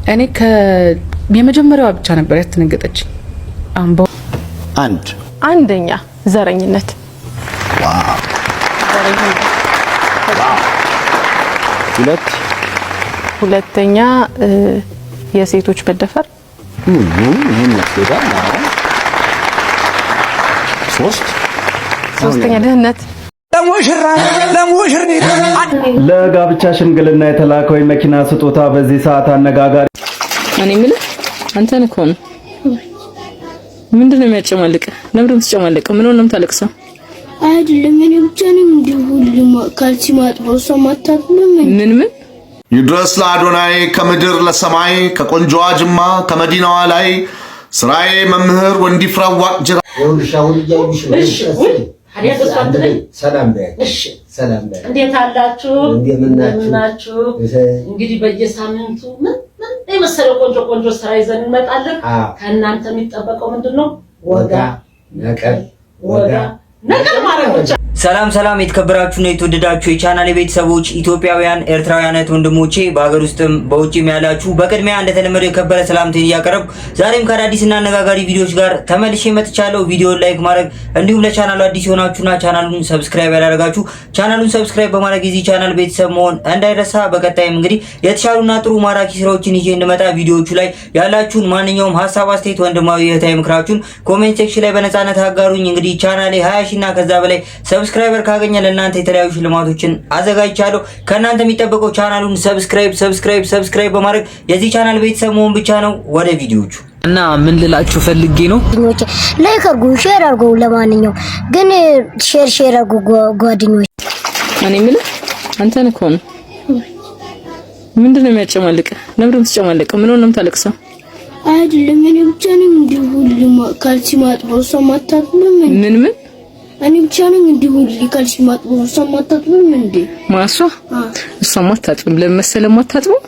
እኔ የመጀመሪያዋ ብቻ ነበር ያስደነገጠች። አንደኛ ዘረኝነት። ሁለተኛ የሴቶች መደፈር። ሶስተኛ ድህነት። ለጋብቻ ሽምግልና የተላከው የመኪና ስጦታ በዚህ ሰዓት አነጋጋሪ። እኔ የምልህ አንተን እኮ ነው። ምንድነው የሚያጨማልቅ? ለምን ትጨማለቅ? ምን ሆነም ታለቅሰው? አይደለም እኔ ብቻ ነኝ ሁሉም ካልሲ ማጥበው ሰማታብም። ምን ይድረስ ለአዶናይ ከመድር ለሰማይ ከቆንጆዋ ጅማ ከመዲናዋ ላይ ስራዬ መምህር ወንዲፍራው ዋቅጅራ ሰላም እንዴት አላችሁ? እንደምናችሁ? እንግዲህ በየሳምንቱ ምን የመሰለ ቆንጆ ስራ ይዘን እንመጣለን። ከእናንተ የሚጠበቀው ምንድነው? ወጋ ነቀል ማድረግ ብቻ። ሰላም የተከበራችሁና የተወደዳችሁ የቻናሌ ቤተሰቦች ኢትዮጵያውያን ኤርትራውያን ወንድሞቼ በአገር ውስጥም በውጭም ያላችሁ በቅድሚያ እንደተለመደው የከበረ ሰላምታዬን እያቀረብኩ ዛሬም ከአዳዲስና አነጋጋሪ ቪዲዮዎች ጋር ተመልሼ መጥቻለሁ። ቪዲዮውን ላይክ ማድረግ እንዲሁም ለቻናሉ አዲስ የሆናችሁና ቻናሉን ሰብስክራይብ ያላደረጋችሁ ቻናሉን ሰብስክራይብ በማድረግ የዚህ ቻናል ቤተሰብ መሆን እንዳይረሳ። በቀጣይም እንግዲህ የተሻሉና ጥሩ ማራኪ ስራዎችን ይዤ እንድመጣ ቪዲዮዎቹ ላይ ያላችሁን ማንኛውም ሐሳብ አስተያየት ወንድማዊ እህታዊ ምክራችሁን ኮሜንት ሴክሽን ላይ በነጻነት አጋሩኝ። እንግዲህ ቻናሌ 20 ሺና ከዛ በላይ ሰብስክራይበር ካገኘ ለእናንተ የተለያዩ ሽልማቶችን አዘጋጅቻለሁ። ከእናንተ የሚጠበቀው ቻናሉን ሰብስክራይብ በማድረግ የዚህ ቻናል ቤተሰብ መሆን ብቻ ነው። ወደ ቪዲዮቹ እና ምን ልላችሁ ፈልጌ ነው፣ ላይክ አድርጉ፣ ሼር አድርጉ። ለማንኛውም ግን ሼር አድርጉ ጓደኞች። እኔ የምልህ አንተን እኮ ነው። ምንድነው የሚያጨማልቅ? ለምን ትጨማለቅ? ምን ሆነም ታለቅሰው? አይደለም እኔ ብቻ ነኝ ሁሉም ካልሲ ማጥበው ሰማታብም። ምን እኔ ብቻ ነኝ ሁሉ ካልሲ ማጥበው ሰማታብም። እንዴ ማሷ እሷማ አታጥብም። ለምን መሰለህ ማታጥበው?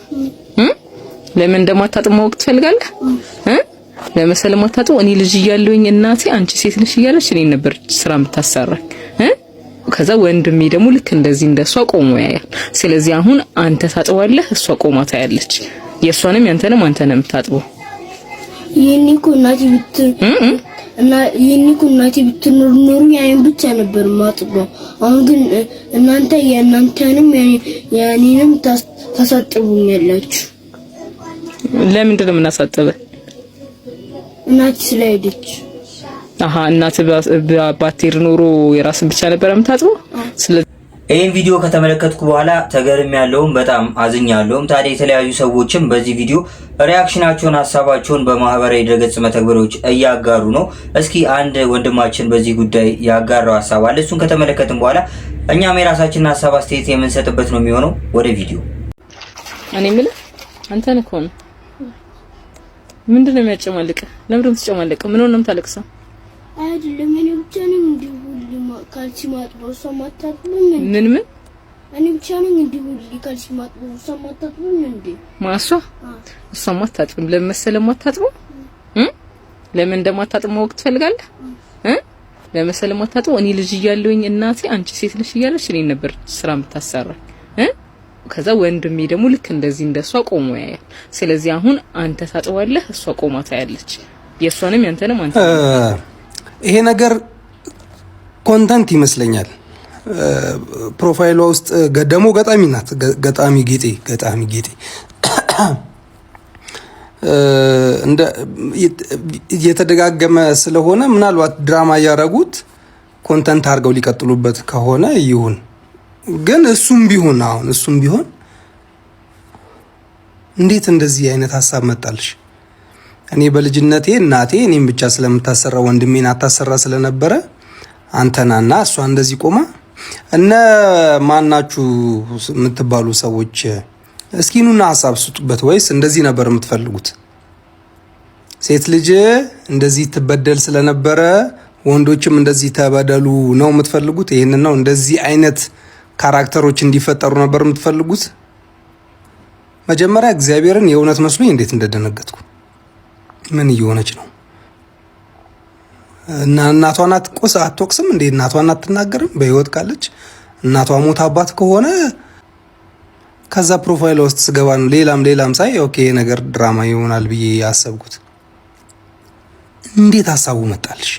ለምን እንደማታጥብ ማወቅ ትፈልጋለህ? ለምን መሰለህ ማታጥበው? እኔ ልጅ እያለሁኝ እናቴ አንቺ ሴት ልጅ እያለች እኔ ነበር ስራ የምታሰራኝ። ከዛ ወንድሜ ደግሞ ልክ እንደዚህ እንደሷ ቆሞ ያያል። ስለዚህ አሁን አንተ ታጥባለህ፣ እሷ ቆማ ታያለች። የሷንም ያንተንም አንተ ነው የምታጥበው። የኔኮ እናቴ ብትኖር ኖሩ ያይን ብቻ ነበር ማጥበው። አሁን ግን እናንተ የእናንተንም የኔንም ታሳጥቡኛላችሁ። ለምንድን ነው የምናሳጥበው? እናቴ ስለሄደች። እናት ባትሄድ ኖሮ የራስን ብቻ ነበር የምታጥበው። ይህን ቪዲዮ ከተመለከትኩ በኋላ ተገርሜያለሁም በጣም አዝኛለሁም። ታዲያ የተለያዩ ሰዎችም በዚህ ቪዲዮ ሪአክሽናቸውን ሀሳባቸውን በማህበራዊ ድረገጽ መተግበሪያዎች እያጋሩ ነው። እስኪ አንድ ወንድማችን በዚህ ጉዳይ ያጋራው ሀሳብ አለ። እሱን ከተመለከትን በኋላ እኛም የራሳችንን ሀሳብ አስተያየት የምንሰጥበት ነው የሚሆነው። ወደ ቪዲዮ። እኔ የምልህ አንተን እኮ ነው። ምንድነው የሚያጨማልቅ? ለምን ትጨማለቅ? ምን ሆነም ታለቅሰው? አይደለም እኔ ብቻ ነኝ ሁሉ ካልሲ ማጥበው ሰማታብም። ምን እኔ ብቻ ነኝ ሁሉ ካልሲ ማጥበው ሰማታብም። እንዴ ማሷ እሷማ አታጥብም። ለምን መሰለህ ማታጥበው? ለምን እንደማታጥብ ማወቅ ትፈልጋለህ? ለምን መሰለህ ማታጥበው? እኔ ልጅ እያለሁኝ እናቴ አንቺ ሴት ልጅ እያለች እኔ ነበር ስራ የምታሰራኝ። ከዛ ወንድሜ ደግሞ ልክ እንደዚህ እንደሷ ቆሞ ያያል። ስለዚህ አሁን አንተ ታጥባለህ፣ እሷ ቆማ ታያለች። የሷንም ያንተንም አንተ ይሄ ነገር ኮንተንት ይመስለኛል። ፕሮፋይሏ ውስጥ ደግሞ ገጣሚ ናት። ገጣሚ ጌጤ እንደ እየተደጋገመ ስለሆነ ምናልባት ድራማ ያረጉት ኮንተንት አድርገው ሊቀጥሉበት ከሆነ ይሁን። ግን እሱም ቢሆን እንዴት እንደዚህ አይነት ሀሳብ መጣልሽ? እኔ በልጅነቴ እናቴ እኔም ብቻ ስለምታሰራ ወንድሜን አታሰራ ስለነበረ አንተናና እሷ እንደዚህ ቆማ እነ ማናችሁ የምትባሉ ሰዎች እስኪ ኑና ሀሳብ ስጡበት። ወይስ እንደዚህ ነበር የምትፈልጉት? ሴት ልጅ እንደዚህ ትበደል ስለነበረ ወንዶችም እንደዚህ ተበደሉ ነው የምትፈልጉት? ይሄንን ነው እንደዚህ አይነት ካራክተሮች እንዲፈጠሩ ነበር የምትፈልጉት? መጀመሪያ እግዚአብሔርን የእውነት መስሎኝ እንዴት እንደደነገጥኩ። ምን እየሆነች ነው? እና እናቷን አትወቅስም እንዴ? እናቷን አትናገርም? በህይወት ካለች እናቷ ሞት አባት ከሆነ ከዛ ፕሮፋይል ውስጥ ስገባ ነው ሌላም ሳይ ኦኬ ነገር ድራማ ይሆናል ብዬ ያሰብኩት። እንዴት ሐሳቡ መጣልሽ?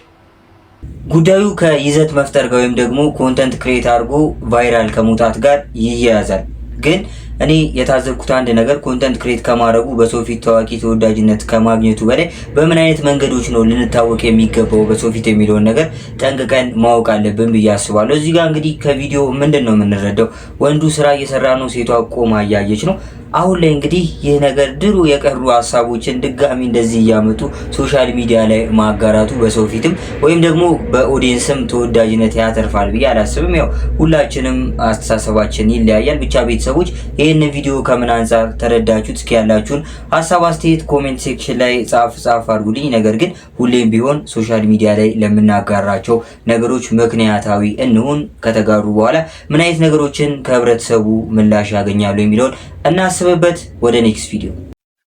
ጉዳዩ ከይዘት መፍጠር ጋር ወይም ደግሞ ኮንተንት ክሬት አድርጎ ቫይራል ከመውጣት ጋር ይያያዛል። ግን እኔ የታዘብኩት አንድ ነገር ኮንተንት ክሬት ከማድረጉ በሰው ፊት ታዋቂ ተወዳጅነት ከማግኘቱ በላይ በምን አይነት መንገዶች ነው ልንታወቅ የሚገባው በሰው ፊት የሚለውን ነገር ጠንቅቀን ማወቅ አለብን ብዬ አስባለሁ። እዚህ ጋር እንግዲህ ከቪዲዮ ምንድነው የምንረዳው? ወንዱ ስራ እየሰራ ነው፣ ሴቷ ቆማ እያየች ነው። አሁን ላይ እንግዲህ ይህ ነገር ድሮ የቀሩ ሀሳቦችን ድጋሚ እንደዚህ እያመጡ ሶሻል ሚዲያ ላይ ማጋራቱ በሰው ፊትም ወይም ደግሞ በኦዲየንስም ተወዳጅነት ያተርፋል ብዬ አላስብም። ያው ሁላችንም አስተሳሰባችን ይለያያል። ብቻ ቤተሰቦች ይህን ቪዲዮ ከምን አንጻር ተረዳችሁት? እስኪ ያላችሁን ሀሳብ አስተያየት ኮሜንት ሴክሽን ላይ ጻፍ አድርጉልኝ። ነገር ግን ሁሌም ቢሆን ሶሻል ሚዲያ ላይ ለምናጋራቸው ነገሮች ምክንያታዊ እንሁን። ከተጋሩ በኋላ ምን አይነት ነገሮችን ከህብረተሰቡ ምላሽ ያገኛሉ የሚለውን እናስብበት። ወደ ኔክስት ቪዲዮ።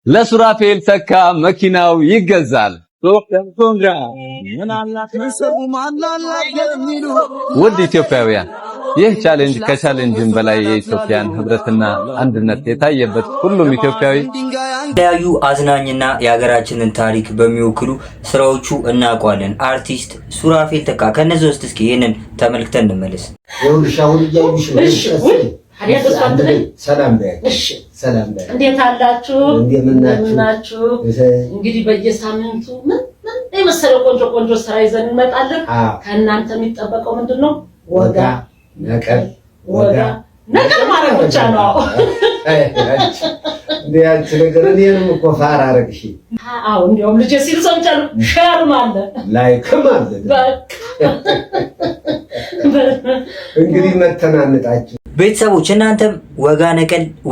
ለሱራፌል ተካ መኪናው ይገዛል። ውድ ኢትዮጵያውያን ይህ ቻሌንጅ ከቻሌንጅም በላይ የኢትዮጵያን ህብረትና አንድነት የታየበት ሁሉም ኢትዮጵያዊ የተለያዩ አዝናኝና የሀገራችንን ታሪክ በሚወክሉ ስራዎቹ እናውቀዋለን። አርቲስት ሱራፌል ተካ ከነዚህ ውስጥ እስኪ ይህንን ተመልክተን እንመለስ። ሰላም እንዴት አላችሁ? እንደምናችሁ? እንግዲህ በየሳምንቱ ምን የመሰለ ቆንጆ ስራ ይዘን እንመጣለን። ከእናንተ የሚጠበቀው ምንድነው? ወጋ ነቀል ማድረግ ብቻ ነው። እንዴት ነገር እኔንም እኮ ፋራ አረግሽ። አዎ እንዲያውም ልጄ ሲል ሰምቻለሁ። ሼርም አለ ላይክም አለ። እንግዲህ መተናነጣችሁ ቤተሰቦች እናንተም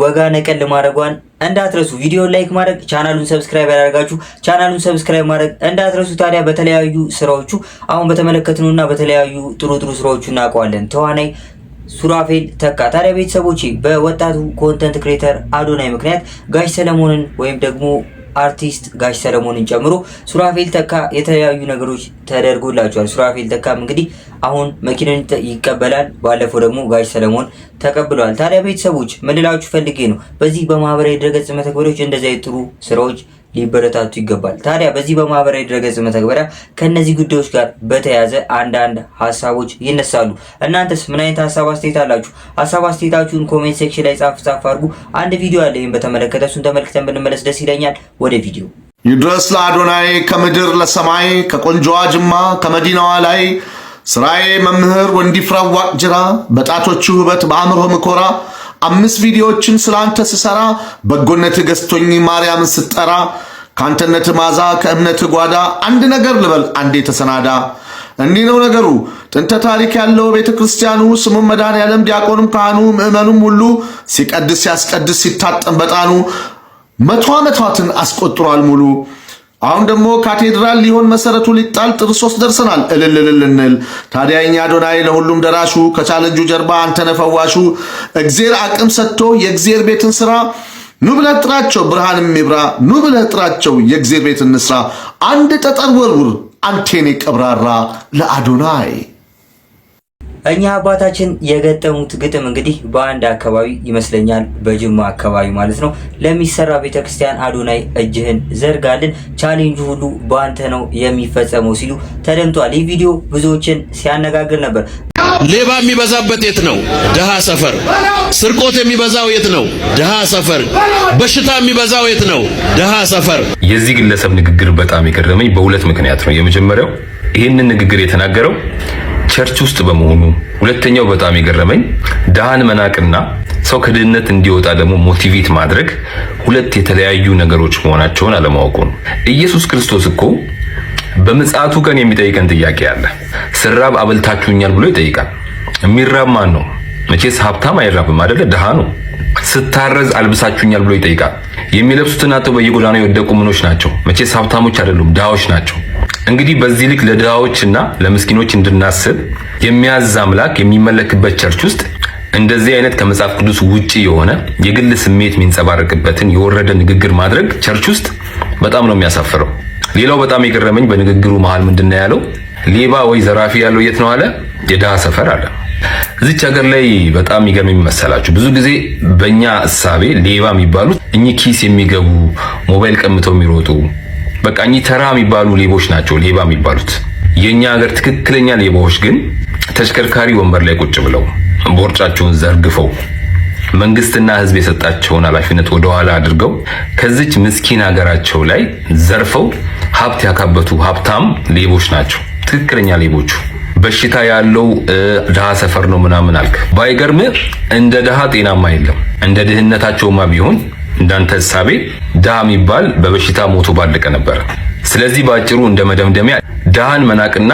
ወጋ ነቀል ለማድረጓን እንዳትረሱ። ቪዲዮ ላይክ ማድረግ፣ ቻናሉን ሰብስክራይብ ያደርጋችሁ ቻናሉን ሰብስክራይብ ማድረግ እንዳትረሱ። ታዲያ በተለያዩ ስራዎቹ አሁን በተመለከትነውና በተለያዩ ጥሩ ስራዎቹ እናውቀዋለን ተዋናይ ሱራፌል ተካ። ታዲያ ቤተሰቦቼ በወጣቱ ኮንተንት ክሬተር አዶናይ ምክንያት ጋሽ ሰለሞንን ወይም ደግሞ አርቲስት ጋሽ ሰለሞንን ጨምሮ ሱራፌል ተካ የተለያዩ ነገሮች ተደርጎላቸዋል። ሱራፌል ተካም እንግዲህ አሁን መኪናን ይቀበላል። ባለፈው ደግሞ ጋሽ ሰለሞን ተቀብሏል። ታዲያ ቤተሰቦች ምን ልላችሁ ፈልጌ ነው፣ በዚህ በማህበራዊ ድረገጽ መተግበሪያዎች እንደዚህ ጥሩ ስራዎች ሊበረታቱ ይገባል። ታዲያ በዚህ በማህበራዊ ድረገጽ መተግበሪያ ከነዚህ ጉዳዮች ጋር በተያያዘ አንዳንድ ሀሳቦች ይነሳሉ። እናንተስ ምን አይነት ሀሳብ አስተያየት አላችሁ? ሀሳብ አስተያየታችሁን ኮሜንት ሴክሽን ላይ ጻፍ አድርጉ። አንድ ቪዲዮ አለ፣ ይሄን በተመለከተ እሱን ተመልክተን ብንመለስ ደስ ይለኛል። ወደ ቪዲዮ። ይድረስ ለአዶናይ ከምድር ለሰማይ ከቆንጆዋ ጅማ ከመዲናዋ ላይ ስራዬ መምህር ወንዲፍራ ዋቅጅራ በጣቶቹ ውበት በአእምሮ ምኮራ 5 ቪዲዮዎችን ስላንተ ስሰራ በጎነት ገዝቶኝ ማርያምን ስጠራ ካንተነት ማዛ ከእምነት ጓዳ አንድ ነገር ልበል አንዴ ተሰናዳ። እንዲህ ነው ነገሩ ጥንተ ታሪክ ያለው ቤተክርስቲያኑ ስሙም መድኃኔዓለም ዲያቆኑም ካህኑ ምእመኑም ሁሉ ሲቀድስ ሲያስቀድስ ሲታጠን በጣኑ 100 ዓመታትን አስቆጥሯል ሙሉ። አሁን ደግሞ ካቴድራል ሊሆን መሰረቱ ሊጣል ጥር 3 ደርሰናል እልልልልንል። ታዲያ እኛ አዶናይ ለሁሉም ደራሹ ከቻለንጁ ጀርባ አንተ ነፈዋሹ እግዚአብሔር አቅም ሰጥቶ የእግዚአብሔር ቤትን ስራ ኑ ብለህ ጥራቸው ብርሃንም ይብራ ኑ ብለህ ጥራቸው የእግዚአብሔር ቤትን እንስራ አንድ ጠጠር ወርውር አንቴኔ ቀብራራ ለአዶናይ። እኛ አባታችን የገጠሙት ግጥም እንግዲህ በአንድ አካባቢ ይመስለኛል በጅማ አካባቢ ማለት ነው ለሚሰራ ቤተክርስቲያን አዶናይ እጅህን ዘርጋልን ቻሌንጁ ሁሉ በአንተ ነው የሚፈጸመው ሲሉ ተደምጧል። ይህ ቪዲዮ ብዙዎችን ሲያነጋግር ነበር። ሌባ የሚበዛበት የት ነው? ደሃ ሰፈር። ስርቆት የሚበዛው የት ነው? ደሃ ሰፈር። በሽታ የሚበዛው የት ነው? ደሃ ሰፈር። የዚህ ግለሰብ ንግግር በጣም የገረመኝ በሁለት ምክንያት ነው። የመጀመሪያው ይህንን ንግግር የተናገረው ቸርች ውስጥ በመሆኑ፣ ሁለተኛው በጣም የገረመኝ ድሃን መናቅና ሰው ከድህነት እንዲወጣ ደግሞ ሞቲቬት ማድረግ ሁለት የተለያዩ ነገሮች መሆናቸውን አለማወቁ ነው። ኢየሱስ ክርስቶስ እኮ በምጽአቱ ቀን የሚጠይቀን ጥያቄ አለ። ስራብ አበልታችሁኛል ብሎ ይጠይቃል። የሚራብ ማን ነው? መቼስ ሀብታም አይራብም አይደለ? ድሃ ነው። ስታረዝ አልብሳችሁኛል ብሎ ይጠይቃል። የሚለብሱትን አጥተው በየጎዳናው የወደቁ ምኖች ናቸው? መቼስ ሀብታሞች አይደሉም፣ ድሃዎች ናቸው። እንግዲህ በዚህ ልክ ለድሃዎችና ለምስኪኖች እንድናስብ የሚያዝ አምላክ የሚመለክበት ቸርች ውስጥ እንደዚህ አይነት ከመጽሐፍ ቅዱስ ውጪ የሆነ የግል ስሜት የሚንጸባረቅበትን የወረደ ንግግር ማድረግ ቸርች ውስጥ በጣም ነው የሚያሳፍረው። ሌላው በጣም የገረመኝ በንግግሩ መሃል ምንድነው ያለው? ሌባ ወይ ዘራፊ ያለው የት ነው አለ? የድሃ ሰፈር አለ። እዚች ሀገር ላይ በጣም የሚገርም መሰላችሁ ብዙ ጊዜ በእኛ እሳቤ ሌባ የሚባሉት እኚህ ኪስ የሚገቡ ሞባይል ቀምተው የሚሮጡ በቃ እኚህ ተራ የሚባሉ ሌቦች ናቸው ሌባ የሚባሉት። የኛ ሀገር ትክክለኛ ሌባዎች ግን ተሽከርካሪ ወንበር ላይ ቁጭ ብለው ቦርጫቸውን ዘርግፈው መንግስትና ህዝብ የሰጣቸውን ኃላፊነት ወደ ኋላ አድርገው ከዚች ምስኪን ሀገራቸው ላይ ዘርፈው ሀብት ያካበቱ ሀብታም ሌቦች ናቸው ትክክለኛ ሌቦቹ። በሽታ ያለው ድሃ ሰፈር ነው ምናምን አልክ። ባይገርም እንደ ድሃ ጤናማ የለም። እንደ ድህነታቸውማ ቢሆን እንዳንተ ሐሳቤ ድሃ የሚባል በበሽታ ሞቶ ባለቀ ነበር። ስለዚህ ባጭሩ እንደ መደምደሚያ ድሃን መናቅና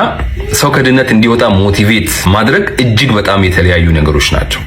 ሰው ከድህነት እንዲወጣ ሞቲቬት ማድረግ እጅግ በጣም የተለያዩ ነገሮች ናቸው።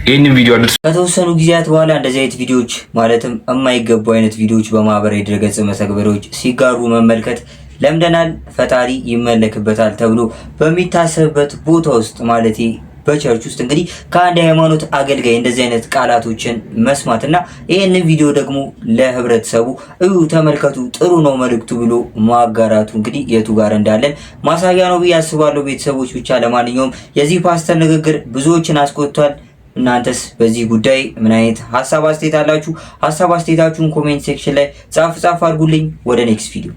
ይህንን ቪዲዮ አድርሱ። ከተወሰኑ ጊዜያት በኋላ እንደዚህ አይነት ቪዲዮዎች ማለትም የማይገቡ አይነት ቪዲዮዎች በማህበራዊ ድረገጽ መተግበሪያዎች ሲጋሩ መመልከት ለምደናል። ፈጣሪ ይመለክበታል ተብሎ በሚታሰብበት ቦታ ውስጥ ማለቴ በቸርች ውስጥ እንግዲህ ከአንድ ሃይማኖት አገልጋይ እንደዚህ አይነት ቃላቶችን መስማትና ይሄንን ቪዲዮ ደግሞ ለህብረተሰቡ እዩ ተመልከቱ ጥሩ ነው መልእክቱ ብሎ ማጋራቱ እንግዲህ የቱ ጋር እንዳለን ማሳያ ነው ብዬ አስባለሁ ቤተሰቦች። ብቻ ለማንኛውም የዚህ ፓስተር ንግግር ብዙዎችን አስቆጥቷል። እናንተስ በዚህ ጉዳይ ምን አይነት ሐሳብ አስተያየት አላችሁ? ሐሳብ አስተያየታችሁን ኮሜንት ሴክሽን ላይ ጻፍ አድርጉልኝ። ወደ ኔክስት ቪዲዮ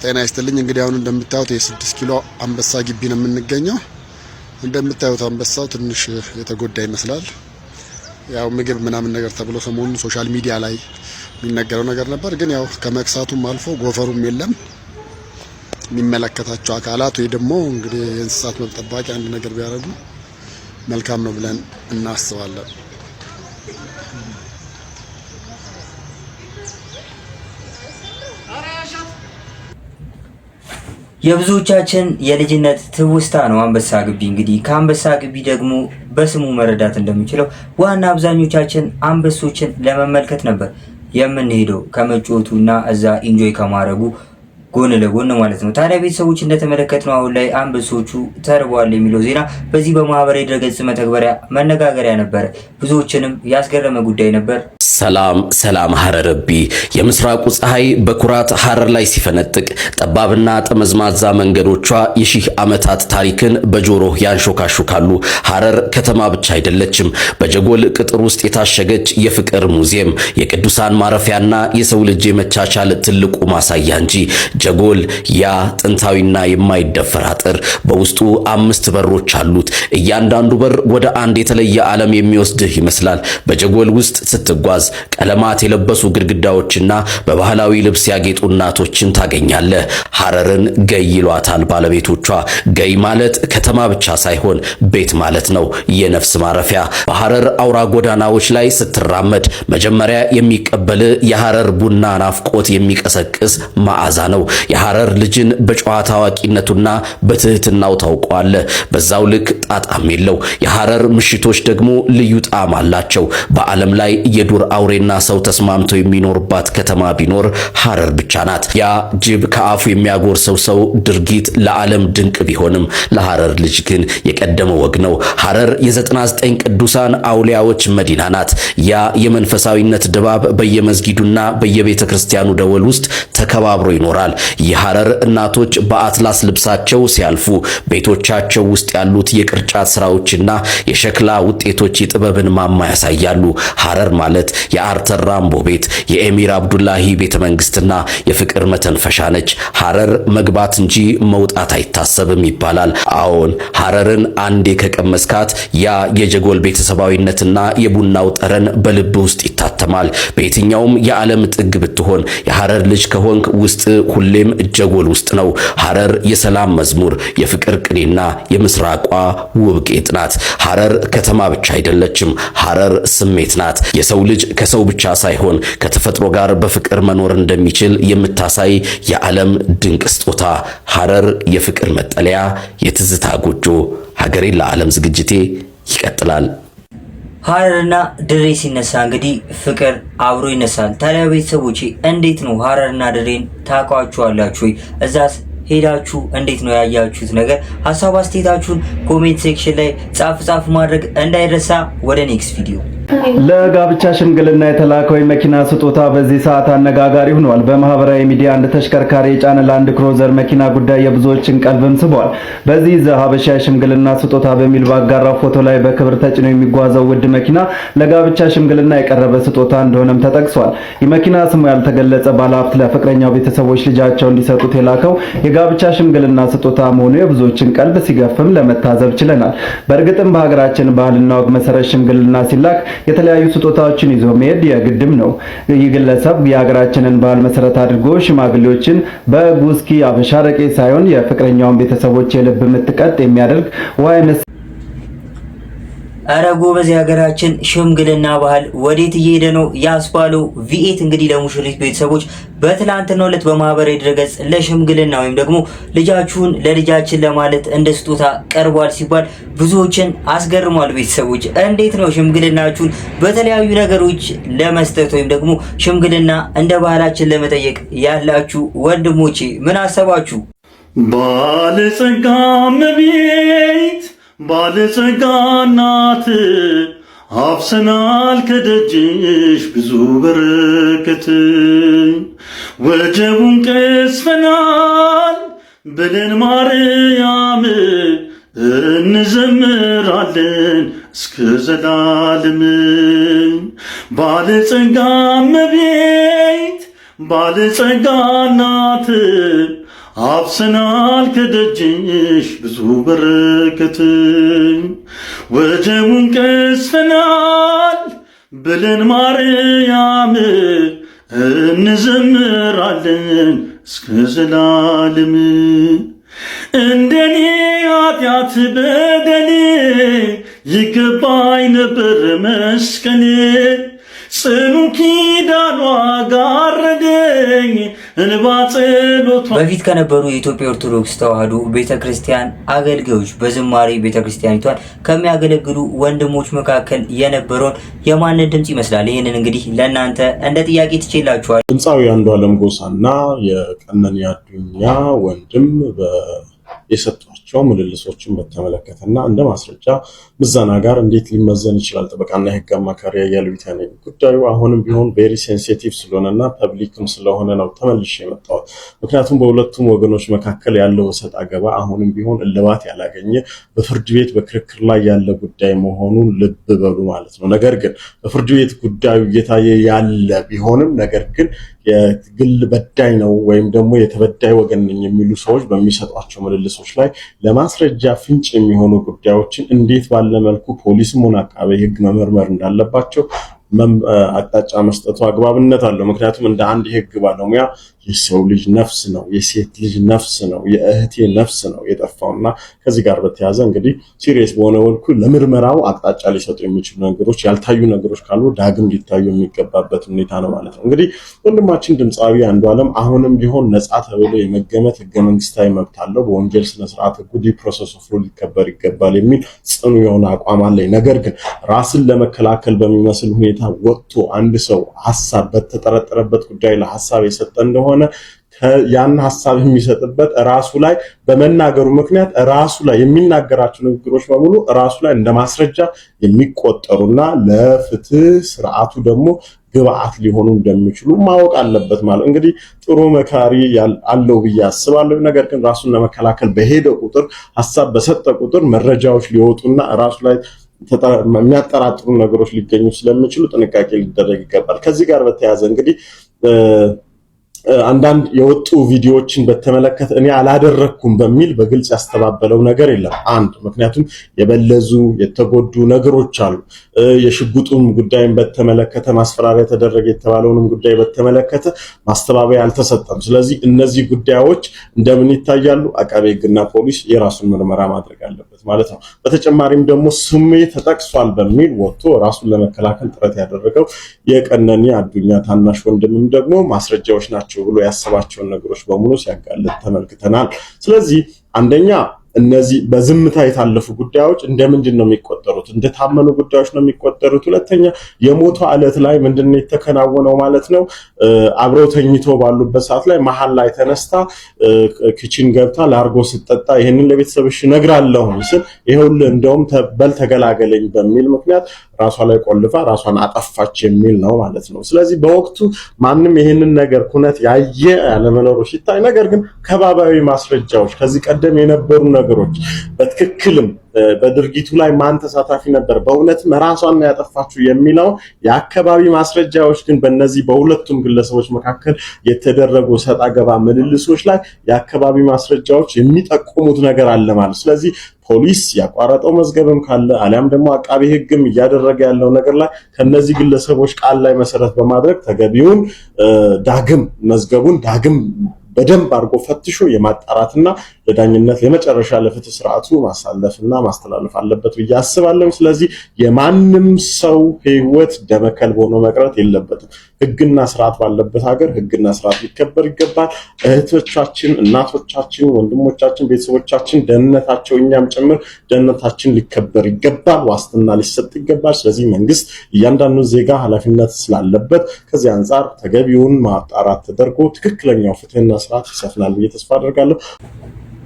ጤና ይስጥልኝ። እንግዲህ አሁን እንደምታዩት የ6 ኪሎ አንበሳ ግቢ ነው የምንገኘው። እንደምታዩት አንበሳው ትንሽ የተጎዳ ይመስላል። ያው ምግብ ምናምን ነገር ተብሎ ሰሞኑን ሶሻል ሚዲያ ላይ የሚነገረው ነገር ነበር። ግን ያው ከመክሳቱም አልፎ ጎፈሩም የለም። የሚመለከታቸው አካላት ወይ ደግሞ እንግዲህ የእንስሳት መብት ጠባቂ አንድ ነገር ቢያደርጉ መልካም ነው ብለን እናስባለን። የብዙዎቻችን የልጅነት ትውስታ ነው አንበሳ ግቢ። እንግዲህ ከአንበሳ ግቢ ደግሞ በስሙ መረዳት እንደምንችለው ዋና አብዛኞቻችን አንበሶችን ለመመልከት ነበር የምንሄደው ከመጫወቱና እዛ ኢንጆይ ከማድረጉ ጎን ለጎን ማለት ነው። ታዲያ ቤተሰቦች እንደተመለከትነው አሁን ላይ አንበሶቹ ተርበዋል የሚለው ዜና በዚህ በማህበራዊ ድረገጽ መተግበሪያ መነጋገሪያ ነበር። ብዙዎችንም ያስገረመ ጉዳይ ነበር። ሰላም ሐረርቢ የምስራቁ ፀሐይ በኩራት ሐረር ላይ ሲፈነጥቅ ጠባብና ጠመዝማዛ መንገዶቿ የሺህ ዓመታት ታሪክን በጆሮ ያንሾካሹካሉ። ሐረር ከተማ ብቻ አይደለችም፣ በጀጎል ቅጥር ውስጥ የታሸገች የፍቅር ሙዚየም፣ የቅዱሳን ማረፊያና የሰው ልጅ የመቻቻል ትልቁ ማሳያ እንጂ። ጀጎል ያ ጥንታዊና የማይደፈር አጥር በውስጡ 5 በሮች አሉት። እያንዳንዱ በር ወደ አንድ የተለየ ዓለም የሚወስድህ ይመስላል። በጀጎል ውስጥ ስትጓዝ ቀለማት የለበሱ ግድግዳዎችና በባህላዊ ልብስ ያጌጡ እናቶችን ታገኛለህ። ሐረርን ገይ ይሏታል ባለቤቶቿ። ገይ ማለት ከተማ ብቻ ሳይሆን ቤት ማለት ነው፣ የነፍስ ማረፊያ። በሐረር አውራ ጎዳናዎች ላይ ስትራመድ መጀመሪያ የሚቀበል የሐረር ቡና ናፍቆት የሚቀሰቅስ መዓዛ ነው። የሐረር ልጅን በጨዋታ አዋቂነቱና በትህትናው ታውቀዋለህ። በዛው ልክ ጣጣም የለው። የሐረር ምሽቶች ደግሞ ልዩ ጣዕም አላቸው። በዓለም ላይ የዱር አውሬና ሰው ተስማምተው የሚኖርባት ከተማ ቢኖር ሐረር ብቻ ናት። ያ ጅብ ከአፉ የሚያጎርሰው ሰው ድርጊት ለዓለም ድንቅ ቢሆንም ለሐረር ልጅ ግን የቀደመ ወግ ነው። ሐረር የ99 ቅዱሳን አውሊያዎች መዲና ናት። ያ የመንፈሳዊነት ድባብ በየመስጊዱና በየቤተ ክርስቲያኑ ደወል ውስጥ ተከባብሮ ይኖራል። የሐረር እናቶች በአትላስ ልብሳቸው ሲያልፉ ቤቶቻቸው ውስጥ ያሉት የቅርጫት ስራዎችና የሸክላ ውጤቶች የጥበብን ማማ ያሳያሉ። ሐረር ማለት የአርተር ራምቦ ቤት፣ የኤሚር አብዱላሂ ቤተ መንግስትና የፍቅር መተንፈሻ ነች። ሐረር መግባት እንጂ መውጣት አይታሰብም ይባላል። አዎን ሐረርን አንዴ ከቀመስካት ያ የጀጎል ቤተሰባዊነትና የቡናው ጠረን በልብ ውስጥ ይታተማል። በየትኛውም የዓለም ጥግ ብትሆን የሐረር ልጅ ከሆንክ ውስጥ ሁሌም ጀጎል ውስጥ ነው። ሐረር የሰላም መዝሙር፣ የፍቅር ቅኔና የምስራቋ ውብ ጌጥ ናት። ሐረር ከተማ ብቻ አይደለችም፣ ሐረር ስሜት ናት። የሰው ልጅ ከሰው ብቻ ሳይሆን ከተፈጥሮ ጋር በፍቅር መኖር እንደሚችል የምታሳይ የዓለም ድንቅ ስጦታ። ሐረር የፍቅር መጠለያ፣ የትዝታ ጎጆ። ሀገሬን ለዓለም ዝግጅቴ ይቀጥላል። ሐረርና ድሬ ሲነሳ እንግዲህ ፍቅር አብሮ ይነሳል። ታዲያ ቤተሰቦቼ እንዴት ነው ሐረርና ድሬን ታውቋቸዋላችሁ ወይ? እዛስ ሄዳችሁ እንዴት ነው ያያችሁት ነገር? ሐሳብ አስተያየታችሁን ኮሜንት ሴክሽን ላይ ጻፍ ማድረግ እንዳይረሳ። ወደ ኔክስት ቪዲዮ ለጋብቻ ሽምግልና የተላከው የመኪና ስጦታ በዚህ ሰዓት አነጋጋሪ ሆኗል። በማህበራዊ ሚዲያ አንድ ተሽከርካሪ የጫነ ላንድ ክሩዘር መኪና ጉዳይ የብዙዎችን ቀልብም ስቧል። በዚህ ዘሀበሻ ሽምግልና ስጦታ በሚል ባጋራው ፎቶ ላይ በክብር ተጭኖ የሚጓዘው ውድ መኪና ለጋብቻ ሽምግልና የቀረበ ስጦታ እንደሆነም ተጠቅሷል። የመኪና ስሙ ያልተገለጸ ባለሀብት ለፍቅረኛው ቤተሰቦች ልጃቸው እንዲሰጡት የላከው የጋብቻ ሽምግልና ስጦታ መሆኑ የብዙዎችን ቀልብ ሲገፍም ለመታዘብ ችለናል። በእርግጥም በሀገራችን ባህልና ወግ መሰረት ሽምግልና ሲላክ የተለያዩ ስጦታዎችን ይዞ መሄድ የግድም ነው። ይህ ግለሰብ የሀገራችንን ባህል መሰረት አድርጎ ሽማግሌዎችን በጉስኪ አበሻ ረቄ ሳይሆን የፍቅረኛውን ቤተሰቦች የልብ ምትቀጥ የሚያደርግ ዋይ አረ ጎበዝ የሀገራችን ሽምግልና ባህል ወዴት እየሄደ ነው ያስባለው ቪኤት እንግዲህ ለሙሽሪት ቤተሰቦች በትላንትናው ዕለት በማህበራዊ ድረገጽ ለሽምግልና ወይም ደግሞ ልጃችሁን ለልጃችን ለማለት እንደ ስጦታ ቀርቧል ሲባል ብዙዎችን አስገርሟል። ቤተሰቦች እንዴት ነው ሽምግልናችሁን በተለያዩ ነገሮች ለመስጠት ወይም ደግሞ ሽምግልና እንደ ባህላችን ለመጠየቅ ያላችሁ ወንድሞቼ ምን አሰባችሁ? ባለጸጋ መቤት ባለጸጋ ናት አፍሰናል ከደጅሽ ብዙ በረከት ወጀቡን ቀስፈናል ብለን ማርያም እንዘምራለን እስከ ዘላለም። ባለጸጋ መቤት ባለጸጋ ናት አፍሰናል ከደጅሽ ብዙ በረከት ወጀቡን ቀስፈናል ብለን ማርያም እንዘምራለን እስከ ዘላለም። እንደኔ ኃጢአት በደሌ ይገባኝ ነበር መስቀሌ ጽኑ ኪዳኗ ጋረደኝ እንባ ጸሎቷ። በፊት ከነበሩ የኢትዮጵያ ኦርቶዶክስ ተዋሕዶ ቤተክርስቲያን አገልጋዮች በዝማሬ ቤተክርስቲያኒቷን ከሚያገለግሉ ወንድሞች መካከል የነበረውን የማንን ድምጽ ይመስላል? ይህንን እንግዲህ ለእናንተ እንደ ጥያቄ ትችላችኋል። ድምፃዊ አንዱዓለም ጎሳና የቀነኒ አዱኛ ወንድም የሰጧቸው ምልልሶችን በተመለከተና እንደ ማስረጃ ምዘና ጋር እንዴት ሊመዘን ይችላል? ጠበቃና የህግ አማካሪ ያያሉ ቢታኔ ጉዳዩ አሁንም ቢሆን ቬሪ ሴንሲቲቭ ስለሆነና ፐብሊክም ስለሆነ ነው ተመልሼ የመጣሁት። ምክንያቱም በሁለቱም ወገኖች መካከል ያለው እሰጥ አገባ አሁንም ቢሆን እልባት ያላገኘ በፍርድ ቤት በክርክር ላይ ያለ ጉዳይ መሆኑን ልብ በሉ ማለት ነው። ነገር ግን በፍርድ ቤት ጉዳዩ እየታየ ያለ ቢሆንም ነገር ግን የግል በዳይ ነው ወይም ደግሞ የተበዳይ ወገን ነኝ የሚሉ ሰዎች በሚሰጧቸው ምልልሶች ላይ ለማስረጃ ፍንጭ የሚሆኑ ጉዳዮችን እንዴት ባለ መልኩ ፖሊስም ሆነ አቃቤ ህግ መመርመር እንዳለባቸው አቅጣጫ መስጠቱ አግባብነት አለው። ምክንያቱም እንደ አንድ የህግ ባለሙያ የሰው ልጅ ነፍስ ነው፣ የሴት ልጅ ነፍስ ነው፣ የእህቴ ነፍስ ነው የጠፋውና ከዚህ ጋር በተያያዘ እንግዲህ ሲሪየስ በሆነ መልኩ ለምርመራው አቅጣጫ ሊሰጡ የሚችሉ ነገሮች ያልታዩ ነገሮች ካሉ ዳግም ሊታዩ የሚገባበት ሁኔታ ነው ማለት ነው። እንግዲህ ወንድማችን ድምፃዊ አንዱዓለም አሁንም ቢሆን ነፃ ተብሎ የመገመት ህገ መንግስታዊ መብት አለው። በወንጀል ስነ ስርዓት ህጉ ፕሮሰስ ኦፍ ሎው ሊከበር ይገባል የሚል ጽኑ የሆነ አቋም አለኝ። ነገር ግን ራስን ለመከላከል በሚመስል ሁኔታ ወጥቶ አንድ ሰው ሐሳብ በተጠረጠረበት ጉዳይ ላይ ሐሳብ የሰጠ እንደሆነ ያን ሐሳብ የሚሰጥበት ራሱ ላይ በመናገሩ ምክንያት ራሱ ላይ የሚናገራቸው ንግግሮች በሙሉ ራሱ ላይ እንደማስረጃ የሚቆጠሩና ለፍትህ ስርዓቱ ደግሞ ግብአት ሊሆኑ እንደሚችሉ ማወቅ አለበት ማለት እንግዲህ ጥሩ መካሪ አለው ብዬ አስባለሁ። ነገር ግን ራሱን ለመከላከል በሄደ ቁጥር ሐሳብ በሰጠ ቁጥር መረጃዎች ሊወጡና ራሱ ላይ የሚያጠራጥሩ ነገሮች ሊገኙ ስለሚችሉ ጥንቃቄ ሊደረግ ይገባል። ከዚህ ጋር በተያያዘ እንግዲህ አንዳንድ የወጡ ቪዲዮዎችን በተመለከተ እኔ አላደረኩም በሚል በግልጽ ያስተባበለው ነገር የለም። አንድ ምክንያቱም የበለዙ የተጎዱ ነገሮች አሉ። የሽጉጡን ጉዳይን በተመለከተ ማስፈራሪያ ተደረገ የተባለውንም ጉዳይ በተመለከተ ማስተባበያ አልተሰጠም። ስለዚህ እነዚህ ጉዳዮች እንደምን ይታያሉ? አቃቤ ሕግና ፖሊስ የራሱን ምርመራ ማድረግ አለበት ማለት ነው። በተጨማሪም ደግሞ ስሜ ተጠቅሷል በሚል ወጥቶ ራሱን ለመከላከል ጥረት ያደረገው የቀነኒ አዱኛ ታናሽ ወንድምም ደግሞ ማስረጃዎች ናቸው ብሎ ያሰባቸውን ነገሮች በሙሉ ሲያጋለጥ ተመልክተናል። ስለዚህ አንደኛ እነዚህ በዝምታ የታለፉ ጉዳዮች እንደምንድን ነው የሚቆጠሩት? እንደታመኑ ጉዳዮች ነው የሚቆጠሩት። ሁለተኛ የሞቱ ዕለት ላይ ምንድነው የተከናወነው ማለት ነው? አብረው ተኝቶ ባሉበት ሰዓት ላይ መሃል ላይ ተነስታ ኪችን ገብታ ላርጎ ስትጠጣ ይሄንን ለቤተሰብሽ ነግራለሁ ስል ይሄውልህ እንደውም በል ተገላገለኝ በሚል ምክንያት ራሷ ላይ ቆልፋ ራሷን አጠፋች የሚል ነው ማለት ነው። ስለዚህ በወቅቱ ማንም ይሄንን ነገር ኩነት ያየ ያለመኖሩ ሲታይ፣ ነገር ግን ከባባዊ ማስረጃዎች ከዚህ ቀደም የነበሩ ነገሮች በትክክልም በድርጊቱ ላይ ማን ተሳታፊ ነበር በእውነትም ራሷን ያጠፋችው የሚለው የአካባቢ ማስረጃዎች ግን በእነዚህ በሁለቱም ግለሰቦች መካከል የተደረጉ ሰጣ ገባ ምልልሶች ላይ የአካባቢ ማስረጃዎች የሚጠቁሙት ነገር አለ ማለት። ስለዚህ ፖሊስ ያቋረጠው መዝገብም ካለ አሊያም ደግሞ አቃቤ ሕግም እያደረገ ያለው ነገር ላይ ከነዚህ ግለሰቦች ቃል ላይ መሰረት በማድረግ ተገቢውን ዳግም መዝገቡን ዳግም በደንብ አድርጎ ፈትሾ የማጣራትና ለዳኝነት ለመጨረሻ ለፍትህ ስርዓቱ ማሳለፍና ማስተላለፍ አለበት ብዬ አስባለሁ። ስለዚህ የማንም ሰው ህይወት ደመከልብ ሆኖ መቅረት የለበትም። ህግና ስርዓት ባለበት ሀገር ህግና ስርዓት ሊከበር ይገባል። እህቶቻችን፣ እናቶቻችን፣ ወንድሞቻችን፣ ቤተሰቦቻችን ደህንነታቸው እኛም ጭምር ደህንነታችን ሊከበር ይገባል። ዋስትና ሊሰጥ ይገባል። ስለዚህ መንግስት እያንዳንዱ ዜጋ ኃላፊነት ስላለበት ከዚህ አንጻር ተገቢውን ማጣራት ተደርጎ ትክክለኛው ፍትህና ስርዓት ይሰፍናል ብዬ ተስፋ አደርጋለሁ።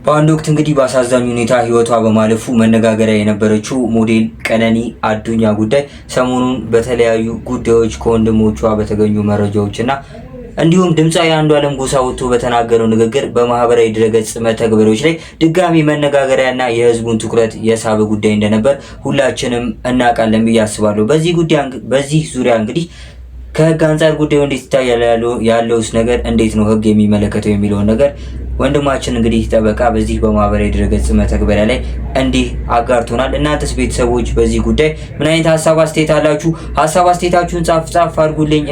በአንድ ወቅት እንግዲህ በአሳዛኝ ሁኔታ ህይወቷ በማለፉ መነጋገሪያ የነበረችው ሞዴል ቀነኒ አዱኛ ጉዳይ ሰሞኑን በተለያዩ ጉዳዮች ከወንድሞቿ በተገኙ መረጃዎችና እንዲሁም ድምፃዊ አንዱዓለም ጎሳ ወጥቶ በተናገረው ንግግር በማህበራዊ ድረገጽ መተግበሪያዎች ላይ ድጋሚ መነጋገሪያና የህዝቡን ትኩረት የሳበ ጉዳይ እንደነበር ሁላችንም እናውቃለን ብዬ አስባለሁ። በዚህ ዙሪያ እንግዲህ ከህግ አንጻር ጉዳዩ እንዴት ይታያል ያለውስ ነገር እንዴት ነው ህግ የሚመለከተው የሚለውን ነገር ወንድማችን እንግዲህ ጠበቃ በዚህ በማህበራዊ ድረገጽ መተግበሪያ ላይ እንዲህ አጋርቶናል። እናንተስ ቤተሰቦች በዚህ ጉዳይ ምን አይነት ሀሳብ አስተያየት አላችሁ? ሀሳብ አስተያየታችሁን ጻፍ አድርጉልኝ።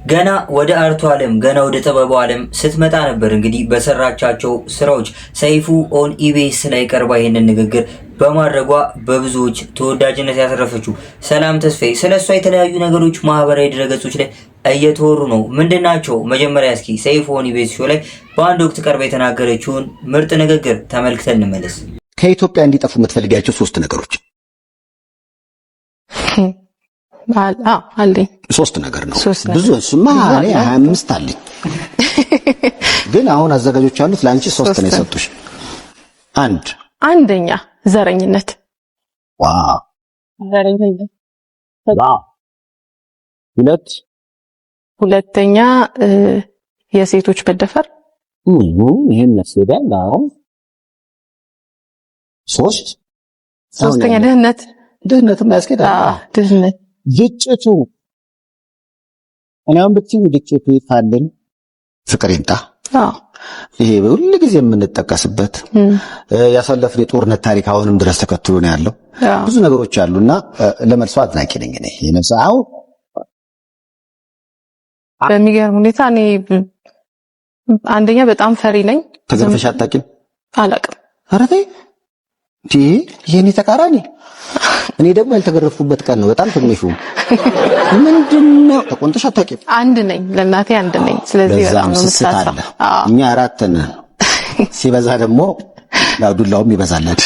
ገና ወደ አርቱ ዓለም ገና ወደ ጥበቡ ዓለም ስትመጣ ነበር እንግዲህ በሰራቻቸው ስራዎች ሰይፉ ኦን ኢቢኤስ ላይ ቀርባ ይሄንን ንግግር በማድረጓ በብዙዎች ተወዳጅነት ያተረፈችው ሰላም ተስፋዬ ስለሷ የተለያዩ ነገሮች ማህበራዊ ድረገጾች ላይ እየተወሩ ነው። ምንድናቸው? መጀመሪያ እስኪ ሰይፉ ኦን ኢቢኤስ ሾው ላይ በአንድ ወቅት ቀርባ የተናገረችውን ምርጥ ንግግር ተመልክተን እንመለስ። ከኢትዮጵያ እንዲጠፉ የምትፈልጊያቸው 3 ነገሮች አለኝ። 3 ነገር ነው ብዙ። እሱማ እኔ 25 አለኝ፣ ግን አሁን አዘጋጆች አሉት ለአንቺ 3 ነው የሰጡሽ። አንደኛ ዘረኝነት። ዋው ዘረኝነት። ዋው። ሁለተኛ የሴቶች መደፈር። ይሄን ነስበላ። 3ኛ ድህነት። ድህነትም ያስኬዳል። ድህነት። ግጭቱ እኛም ብትይ ግጭቱ ይፋልን ፍቅር ይምጣ። ይሄ ሁሉ ጊዜ የምንጠቀስበት ያሳለፍን የጦርነት ታሪክ አሁንም ድረስ ተከትሎ ነው ያለው። ብዙ ነገሮች አሉና ለመልሶ አድናቂ ነኝ እኔ። የነሳው በሚገርም ሁኔታ እኔ አንደኛ በጣም ፈሪ ነኝ። ተገርፈሽ አታውቂም? አላውቅም። ኧረ ተይ የኔ ተቃራኒ። እኔ ደግሞ ያልተገረፍኩበት ቀን ነው በጣም ትንሹ። ምንድነው ተቆንተሽ አታውቂም? አንድ ነኝ፣ ለእናቴ አንድ ነኝ። ስለዚህ በጣም ነው የምትሳሳው። እኛ 4 ነን፣ ሲበዛ ደግሞ ዱላውም ይበዛላት።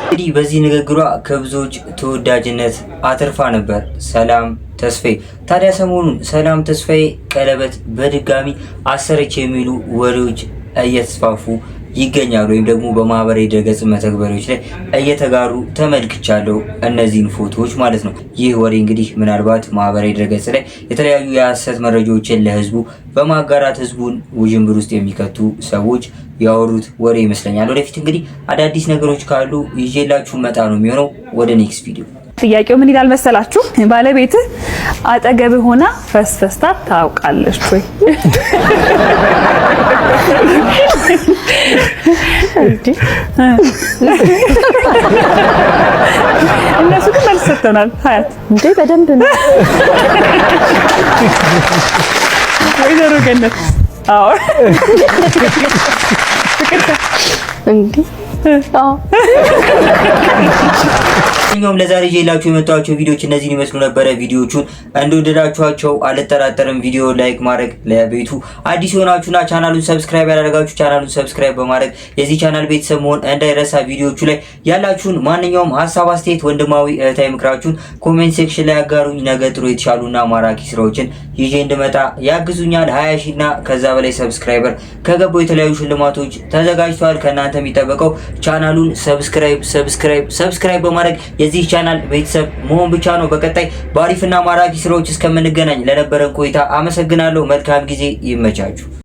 እንግዲህ በዚህ ንግግሯ ከብዙዎች ተወዳጅነት አትርፋ ነበር ሰላም ተስፋዬ። ታዲያ ሰሞኑን ሰላም ተስፋዬ ቀለበት በድጋሚ አሰረች የሚሉ ወሬዎች እየተስፋፉ ይገኛሉ፣ ወይም ደግሞ በማህበራዊ ድረገጽ መተግበሪያዎች ላይ እየተጋሩ ተመልክቻለሁ፣ እነዚህን ፎቶዎች ማለት ነው። ይህ ወሬ እንግዲህ ምናልባት ማህበራዊ ድረገጽ ላይ የተለያዩ የሐሰት መረጃዎችን ለህዝቡ በማጋራት ህዝቡን ውዥንብር ውስጥ የሚከቱ ሰዎች ያወሩት ወሬ ይመስለኛል። ወደፊት እንግዲህ አዳዲስ ነገሮች ካሉ ይዤላችሁ መጣ ነው የሚሆነው። ወደ ኔክስት ቪዲዮ። ጥያቄው ምን ይላል መሰላችሁ? ባለቤትህ አጠገብህ ሆና ፈስፈስታ ታውቃለች ወይ? እነሱ ግን መልስ ሰጥተናል። ሀያት እንዴ በደንብ ነው። ወይዘሮ ገነት አዎ እንዴ እኛም ለዛሬ ይዤላችሁ የመጣኋቸው ቪዲዮዎች እነዚህን ይመስሉ ነበረ። ቪዲዮቹን እንደወደዳችኋቸው አልጠራጠርም። ቪዲዮ ላይክ ማድረግ፣ ለቤቱ አዲስ የሆናችሁና ቻናሉን ሰብስክራይብ ያላደረጋችሁ ቻናሉን ሰብስክራይብ በማድረግ የዚህ ቻናል ቤተሰብ መሆን እንዳይረሳ። ቪዲዮቹ ላይ ያላችሁን ማንኛውም ሀሳብ፣ አስተያየት፣ ወንድማዊ እህታዊ ምክራችሁን ኮሜንት ሴክሽን ላይ ያጋሩኝ። ነገ ጥሩ የተሻሉና ማራኪ ስራዎችን ይዤ እንድመጣ ያግዙኛል። 20 ሺና ከዛ በላይ ሰብስክራይበር ከገባው የተለያዩ ሽልማቶች ተዘጋጅተዋል። ከእናንተ የሚጠበቀው ቻናሉን ሰብስክራይብ በማድረግ የዚህ ቻናል ቤተሰብ መሆን ብቻ ነው። በቀጣይ ባሪፍና ማራኪ ስራዎች እስከምንገናኝ ለነበረን ቆይታ አመሰግናለሁ። መልካም ጊዜ፣ ይመቻችሁ።